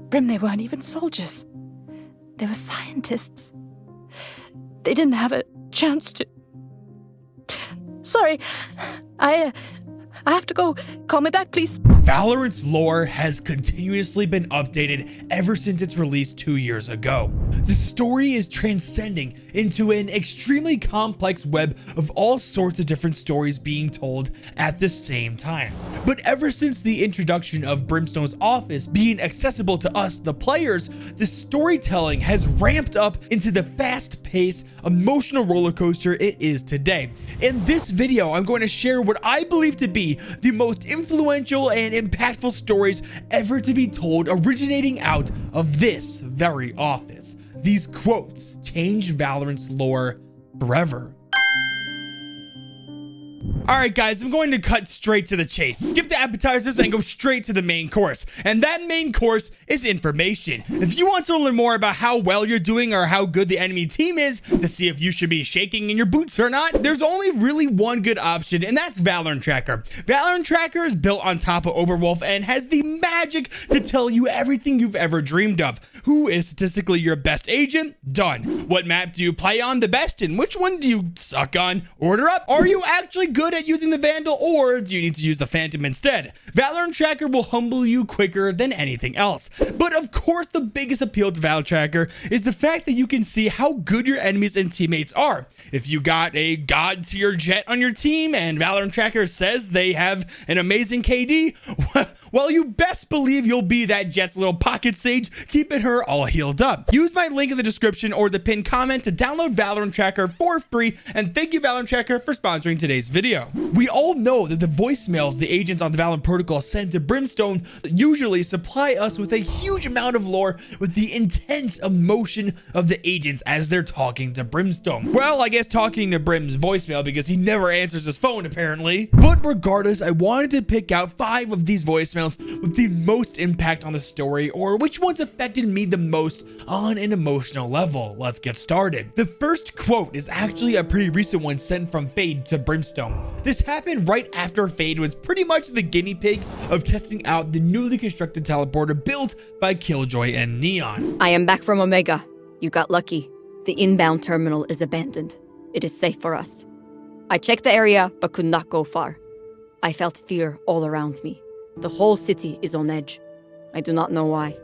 Brim, they weren't even soldiers. They were scientists. They didn't have a chance to... Sorry, I have to go. Call me back, please. Valorant's lore has continuously been updated ever since its release 2 years ago. The story is transcending into an extremely complex web of all sorts of different stories being told at the same time. But ever since the introduction of Brimstone's office being accessible to us, the players, the storytelling has ramped up into the fast-paced, emotional roller coaster it is today. In this video, I'm going to share what I believe to be the most influential and impactful stories ever to be told, originating out of this very office. These quotes changed Valorant's lore forever. Alright guys, I'm going to cut straight to the chase. Skip the appetizers and go straight to the main course. And that main course is information. If you want to learn more about how well you're doing or how good the enemy team is, to see if you should be shaking in your boots or not, there's only really one good option, and that's Valorant Tracker. Valorant Tracker is built on top of Overwolf and has the magic to tell you everything you've ever dreamed of. Who is statistically your best agent? Done. What map do you play on the best, and which one do you suck on? Order up. Are you actually good at using the Vandal, or do you need to use the Phantom instead? Valorant Tracker will humble you quicker than anything else. But of course, the biggest appeal to Valorant Tracker is the fact that you can see how good your enemies and teammates are. If you got a god tier Jett on your team and Valorant Tracker says they have an amazing KD, well, you best believe you'll be that Jett's little pocket sage, keeping her all healed up. Use my link in the description or the pinned comment to download Valorant Tracker for free, and thank you Valorant Tracker for sponsoring today's video. We all know that the voicemails the agents on the Valorant protocol send to Brimstone usually supply us with a huge amount of lore with the intense emotion of the agents as they're talking to Brimstone. Well, I guess talking to Brim's voicemail because he never answers his phone apparently. But regardless, I wanted to pick out 5 of these voicemails with the most impact on the story, or which ones affected me the most on an emotional level. Let's get started. The first quote is actually a pretty recent one sent from Fade to Brimstone. This happened right after Fade was pretty much the guinea pig of testing out the newly constructed teleporter built by Killjoy and Neon. I am back from Omega. You got lucky. The inbound terminal is abandoned. It is safe for us. I checked the area but could not go far. I felt fear all around me. The whole city is on edge. I do not know why.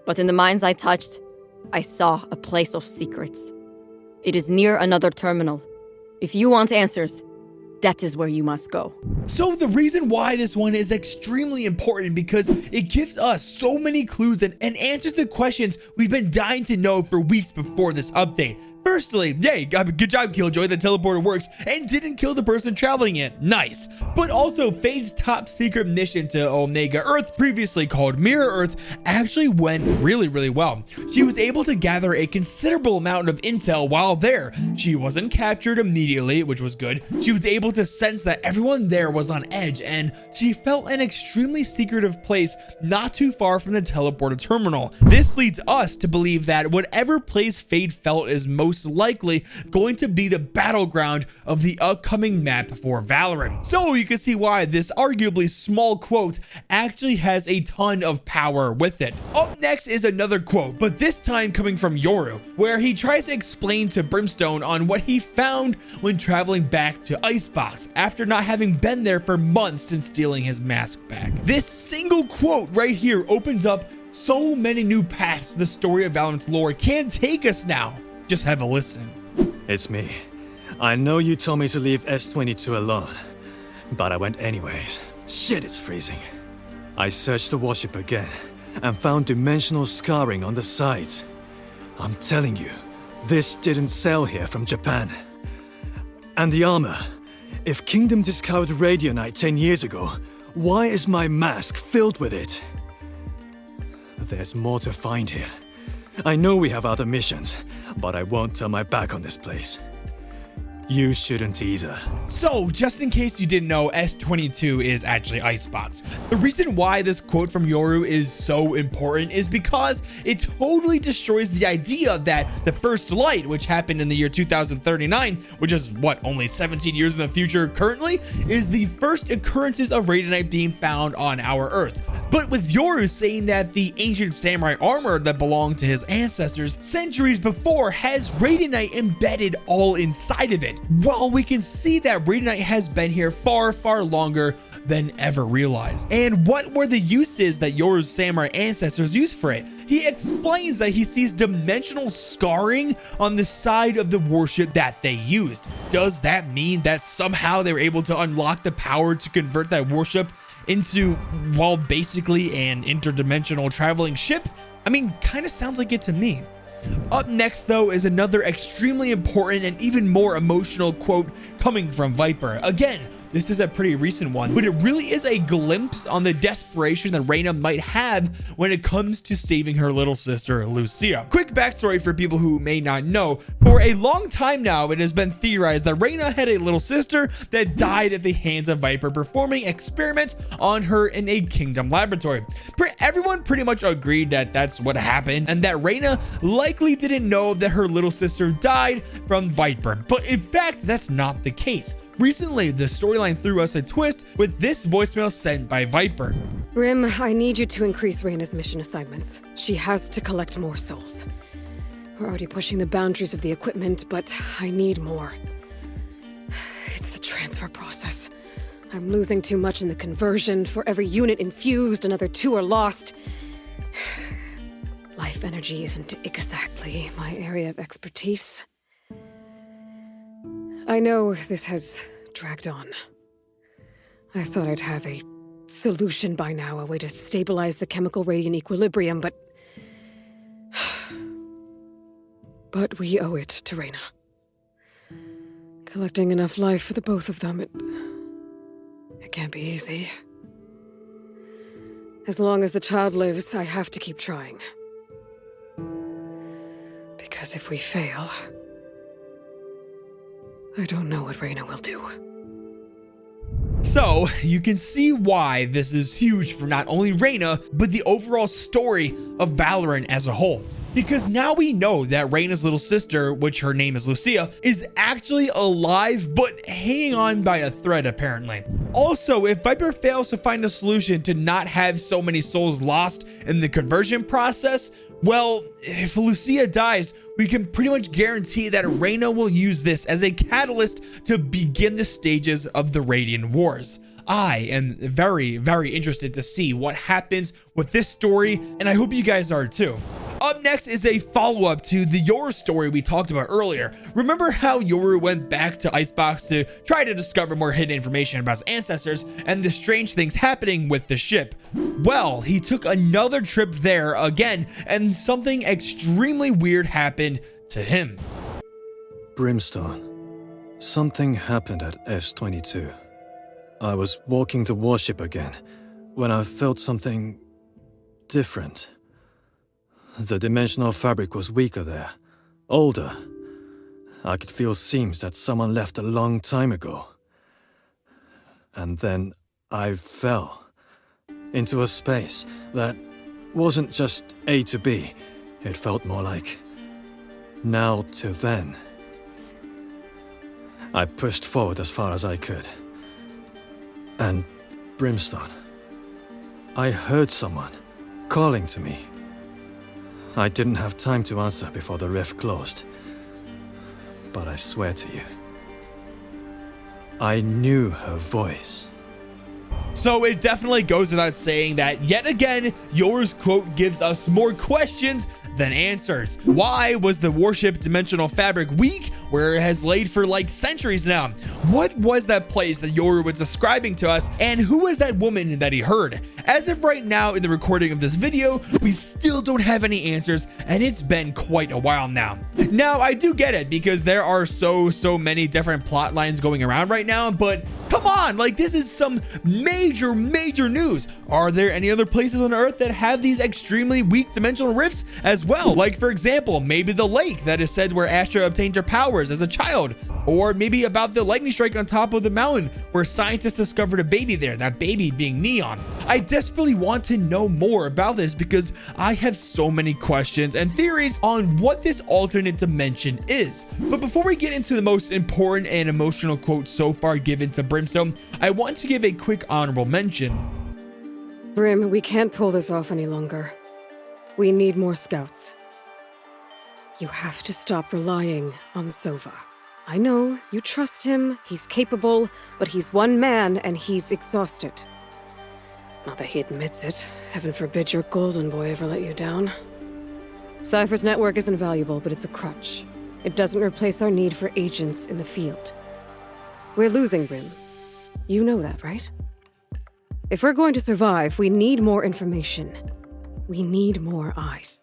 But in the mines I touched, I saw a place of secrets. It is near another terminal. If you want answers, that is where you must go. So the reason why this one is extremely important because it gives us so many clues and answers the questions we've been dying to know for weeks before this update. Firstly, yay, good job Killjoy, the teleporter works and didn't kill the person traveling it, nice. But also Fade's top secret mission to Omega Earth, previously called Mirror Earth, actually went really well. She was able to gather a considerable amount of intel while there. She wasn't captured immediately, which was good. She was able to sense that everyone there was on edge, and she felt an extremely secretive place not too far from the teleporter terminal. This leads us to believe that whatever place Fade felt is most likely going to be the battleground of the upcoming map for Valorant. So you can see why this arguably small quote actually has a ton of power with it. Up next is another quote, but this time coming from Yoru, where he tries to explain to Brimstone on what he found when traveling back to Icebox after not having been there for months since stealing his mask back. This single quote right here opens up so many new paths the story of Valorant's lore can take us now. Just have a listen. It's me. I know you told me to leave S22 alone, but I went anyways. Shit, it's freezing. I searched the warship again and found dimensional scarring on the sides. I'm telling you, this didn't sail here from Japan. And the armor. If Kingdom discovered Radionite 10 years ago, why is my mask filled with it? There's more to find here. I know we have other missions, but I won't turn my back on this place. You shouldn't either. So, just in case you didn't know, S22 is actually Icebox. The reason why this quote from Yoru is so important is because it totally destroys the idea that the first light, which happened in the year 2039, which is what, only 17 years in the future currently, is the first occurrences of Radionite being found on our Earth. But with Yoru saying that the ancient samurai armor that belonged to his ancestors centuries before has radianite embedded all inside of it, well, we can see that radianite has been here far longer than ever realized. And what were the uses that Yoru's samurai ancestors used for it? He explains that he sees dimensional scarring on the side of the warship that they used. Does that mean that somehow they were able to unlock the power to convert that warship into, well, basically an interdimensional traveling ship? I mean, kind of sounds like it to me. Up next, though, is another extremely important and even more emotional quote coming from Viper. Again, this is a pretty recent one, but it really is a glimpse on the desperation that Reyna might have when it comes to saving her little sister, Lucia. Quick backstory for people who may not know. For a long time now, it has been theorized that Reyna had a little sister that died at the hands of Viper performing experiments on her in a kingdom laboratory. Everyone pretty much agreed that that's what happened and that Reyna likely didn't know that her little sister died from Viper. But in fact, that's not the case. Recently, the storyline threw us a twist with this voicemail sent by Viper. Rim, I need you to increase Reyna's mission assignments. She has to collect more souls. We're already pushing the boundaries of the equipment, but I need more. It's the transfer process. I'm losing too much in the conversion. For every unit infused, another 2 are lost. Life energy isn't exactly my area of expertise. I know this has dragged on. I thought I'd have a solution by now, a way to stabilize the chemical radiant equilibrium, but we owe it to Reyna. Collecting enough life for the both of them, it can't be easy. As long as the child lives, I have to keep trying. Because if we fail, I don't know what Reyna will do. So, you can see why this is huge for not only Reyna, but the overall story of Valorant as a whole. Because now we know that Reyna's little sister, which her name is Lucia, is actually alive, but hanging on by a thread apparently. Also, if Viper fails to find a solution to not have so many souls lost in the conversion process, well, if Lucia dies, we can pretty much guarantee that Reyna will use this as a catalyst to begin the stages of the Radiant Wars. I am very interested to see what happens with this story, and I hope you guys are too. Up next is a follow-up to the Yoru story we talked about earlier. Remember how Yoru went back to Icebox to try to discover more hidden information about his ancestors and the strange things happening with the ship? Well, he took another trip there again, and something extremely weird happened to him. Brimstone, something happened at S-22. I was walking the warship again when I felt something different. The dimensional fabric was weaker there, older. I could feel seams that someone left a long time ago. And then I fell into a space that wasn't just A to B. It felt more like now to then. I pushed forward as far as I could. And Brimstone, I heard someone calling to me. I didn't have time to answer before the rift closed. But I swear to you, I knew her voice. So it definitely goes without saying that yet again, Yoru's quote gives us more questions than answers. Why was the warship dimensional fabric weak where it has laid for like centuries now? What was that place that Yoru was describing to us, and who was that woman that he heard? As of right now in the recording of this video, we still don't have any answers, and it's been quite a while now. Now, I do get it because there are so many different plot lines going around right now, but come on, like this is some major news. Are there any other places on Earth that have these extremely weak dimensional rifts as well? Like for example, maybe the lake that is said where Astra obtained her powers as a child, or maybe about the lightning strike on top of the mountain where scientists discovered a baby there, that baby being Neon. I desperately want to know more about this because I have so many questions and theories on what this alternate dimension is. But before we get into the most important and emotional quote so far given to Brimstone, I want to give a quick honorable mention. Brim, we can't pull this off any longer. We need more scouts. You have to stop relying on Sova. I know, you trust him, he's capable, but he's one man and he's exhausted. Not that he admits it. Heaven forbid your golden boy ever let you down. Cypher's network is invaluable, but it's a crutch. It doesn't replace our need for agents in the field. We're losing Brim. You know that, right? If we're going to survive, we need more information. We need more eyes.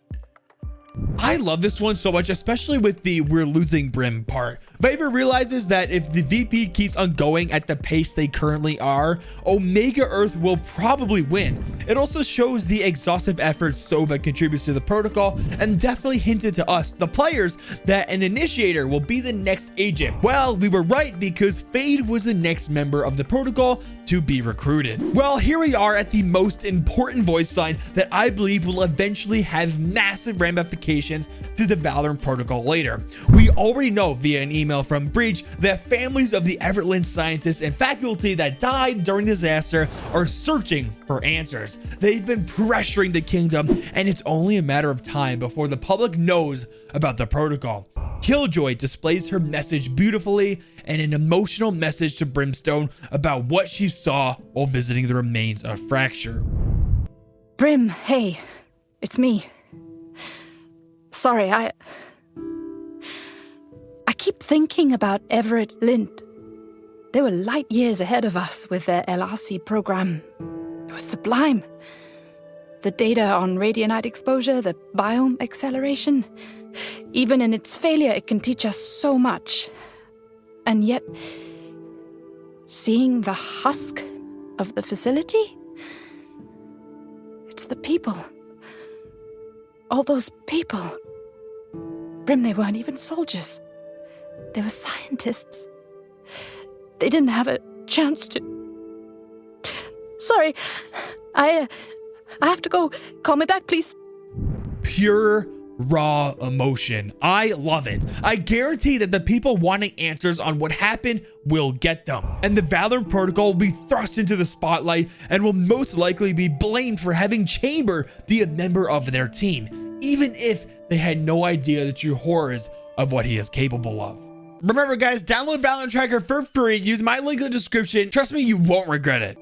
I love this one so much, especially with the "we're losing Brim" part. Viper realizes that if the VP keeps on going at the pace they currently are, Omega Earth will probably win. It also shows the exhaustive efforts Sova contributes to the protocol, and definitely hinted to us, the players, that an initiator will be the next agent. Well, we were right, because Fade was the next member of the protocol to be recruited. Well, here we are at the most important voice line that I believe will eventually have massive ramifications to the Valorant protocol later. We already know via an email from Breach that families of the Everland scientists and faculty that died during the disaster are searching for answers. They've been pressuring the kingdom, and it's only a matter of time before the public knows about the protocol. Killjoy displays her message beautifully, and an emotional message to Brimstone about what she saw while visiting the remains of Fracture. Brim, hey, it's me. Sorry, I keep thinking about Everett Lint. They were light years ahead of us with their LRC program. It was sublime. The data on radionite exposure, the biome acceleration. Even in its failure, it can teach us so much. And yet, seeing the husk of the facility? It's the people. All those people. Brim, they weren't even soldiers. They were scientists. They didn't have a chance to... Sorry, I have to go. Call me back, please. Pure raw emotion. I love it. I guarantee that the people wanting answers on what happened will get them. And the Valorant protocol will be thrust into the spotlight and will most likely be blamed for having Chamber be a member of their team, even if they had no idea the true horrors of what he is capable of. Remember guys, download Valorant Tracker for free. Use my link in the description. Trust me, you won't regret it.